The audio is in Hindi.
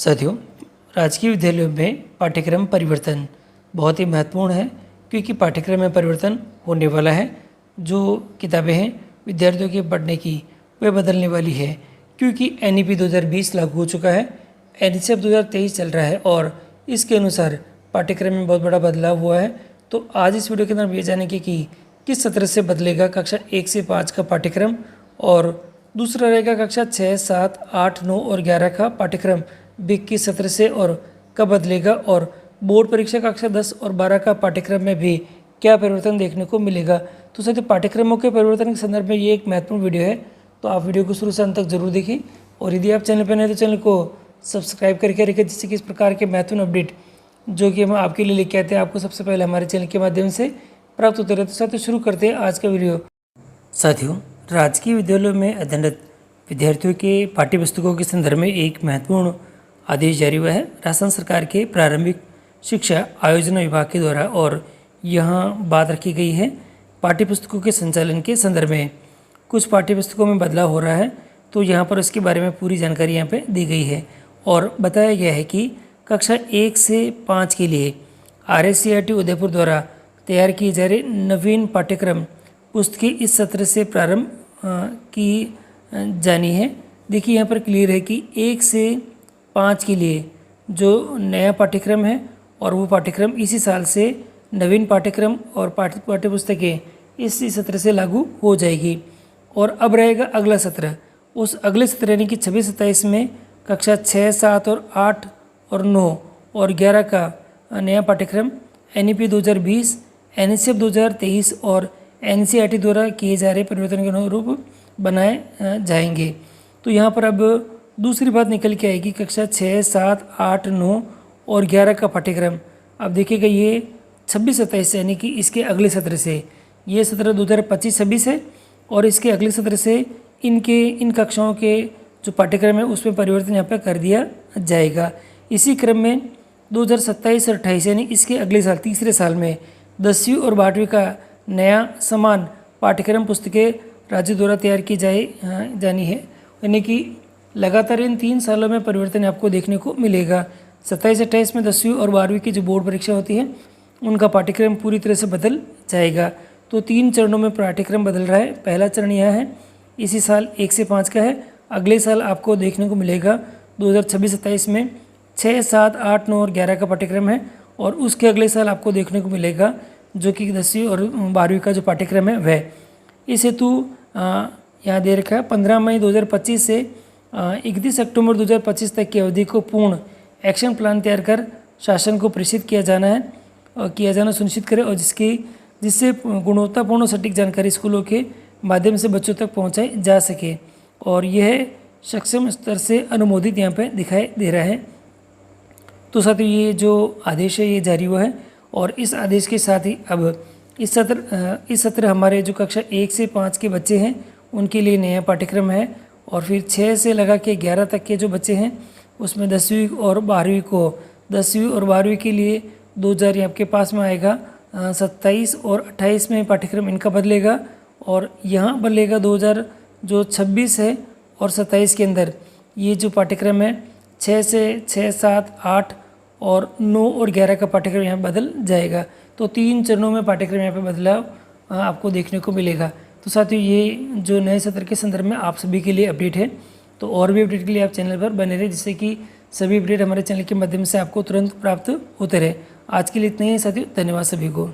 साथियों, राजकीय विद्यालयों में पाठ्यक्रम परिवर्तन बहुत ही महत्वपूर्ण है क्योंकि पाठ्यक्रम में परिवर्तन होने वाला है। जो किताबें हैं विद्यार्थियों के पढ़ने की वे बदलने वाली है क्योंकि NEP 2020 लागू हो चुका है। NECEP 2023 चल रहा है और इसके अनुसार पाठ्यक्रम में बहुत बड़ा बदलाव हुआ है। तो आज इस वीडियो के अंदर हम ये जानेंगे कि किस सत्र से बदलेगा कक्षा 1 से 5 का पाठ्यक्रम और दूसरा रहेगा कक्षा 6, 7, 8, 9 और 11 का पाठ्यक्रम 21 सत्र से और कब बदलेगा और बोर्ड परीक्षा कक्षा 10 और 12 का पाठ्यक्रम में भी क्या परिवर्तन देखने को मिलेगा। तो साथियों, पाठ्यक्रमों के परिवर्तन के संदर्भ में ये एक महत्वपूर्ण वीडियो है, तो आप वीडियो को शुरू से अंत तक जरूर देखिए और यदि आप चैनल पर नए तो चैनल को सब्सक्राइब करके रखें जिससे कि इस प्रकार के महत्वपूर्ण अपडेट जो कि हम आपके लिए लेके आते हैं आपको सबसे पहले हमारे चैनल के माध्यम से प्राप्त होते रहे। तो साथियों, शुरू करते हैं आज का वीडियो। साथियों, राजकीय विद्यालयों में अध्ययनरत विद्यार्थियों के पाठ्य पुस्तकों के संदर्भ में एक महत्वपूर्ण आदेश जारी हुआ है राजस्थान सरकार के प्रारंभिक शिक्षा आयोजन विभाग के द्वारा और यहाँ बात रखी गई है पाठ्य पुस्तकों के संचालन के संदर्भ में। कुछ पाठ्य पुस्तकों में बदलाव हो रहा है तो यहाँ पर उसके बारे में पूरी जानकारी यहाँ पे दी गई है और बताया गया है कि कक्षा 1 से 5 के लिए RSCRT उदयपुर द्वारा तैयार किए जा रहे नवीन पाठ्यक्रम पुस्तकें इस सत्र से प्रारंभ की जानी है। देखिए यहाँ पर क्लियर है कि 1 से 5 के लिए जो नया पाठ्यक्रम है और वो पाठ्यक्रम इसी साल से नवीन पाठ्यक्रम और पाठ्य पुस्तकें इसी सत्र से लागू हो जाएगी। और अब रहेगा अगला सत्र, उस अगले सत्र यानी कि 26-27 में कक्षा 6, 7 और 8 और 9 और 11 का नया पाठ्यक्रम NEP 2020, NECEP 2023 और NCERT द्वारा किए जा रहे परिवर्तन के अनुरूप बनाए जाएंगे। तो यहाँ पर अब दूसरी बात निकल के आएगी कक्षा 6, 7, 8, 9 और 11 का पाठ्यक्रम। अब देखिएगा ये 26-27 यानी कि इसके अगले सत्र से, ये सत्र 2025-26 है और इसके अगले सत्र से इन कक्षाओं के जो पाठ्यक्रम है उसमें परिवर्तन यहाँ पर कर दिया जाएगा। इसी क्रम में 2027 और 28 यानी इसके अगले साल तीसरे साल में 10वीं और 12वीं का नया समान पाठ्यक्रम पुस्तकें राज्य द्वारा तैयार की जानी है। यानी कि लगातार इन 3 सालों में परिवर्तन आपको देखने को मिलेगा। 27-28 में 10वीं और 12वीं की जो बोर्ड परीक्षा होती है उनका पाठ्यक्रम पूरी तरह से बदल जाएगा। तो 3 चरणों में पाठ्यक्रम बदल रहा है। पहला चरण यह है, इसी साल 1 से 5 का है। अगले साल आपको देखने को मिलेगा 2026-27 में 6, 7, 8, 9 और 11 का पाठ्यक्रम है और उसके अगले साल आपको देखने को मिलेगा जो कि 10वीं और 12वीं का जो पाठ्यक्रम है वह। इस हेतु यहाँ दे रखा है 15 मई 2025 से 31 अक्टूबर 2025 तक की अवधि को पूर्ण एक्शन प्लान तैयार कर शासन को प्रेषित किया जाना सुनिश्चित करें और जिससे गुणवत्तापूर्ण और सटीक जानकारी स्कूलों के माध्यम से बच्चों तक पहुँचाई जा सके और यह सक्षम स्तर से अनुमोदित यहाँ पे दिखाई दे रहा है। तो साथियों, ये जो आदेश है ये जारी हुआ है और इस आदेश के साथ ही अब इस सत्र हमारे जो कक्षा 1 से 5 के बच्चे हैं उनके लिए नया पाठ्यक्रम है और फिर 6 से लगा के 11 तक के जो बच्चे हैं उसमें 10वीं और 12वीं के लिए 2000 आपके पास में आएगा 27 और 28 में पाठ्यक्रम इनका बदलेगा और यहाँ बदलेगा 2026 है और 27 के अंदर ये जो पाठ्यक्रम है 6 से 6, 7, 8 और 9 और 11 का पाठ्यक्रम यहाँ बदल जाएगा। तो 3 चरणों में पाठ्यक्रम यहाँ पे बदलाव आपको देखने को मिलेगा। तो साथियों, ये जो नए सत्र के संदर्भ में आप सभी के लिए अपडेट है। तो और भी अपडेट के लिए आप चैनल पर बने रहे जिससे कि सभी अपडेट हमारे चैनल के माध्यम से आपको तुरंत प्राप्त होते रहे। आज के लिए इतना ही साथियों, धन्यवाद सभी को।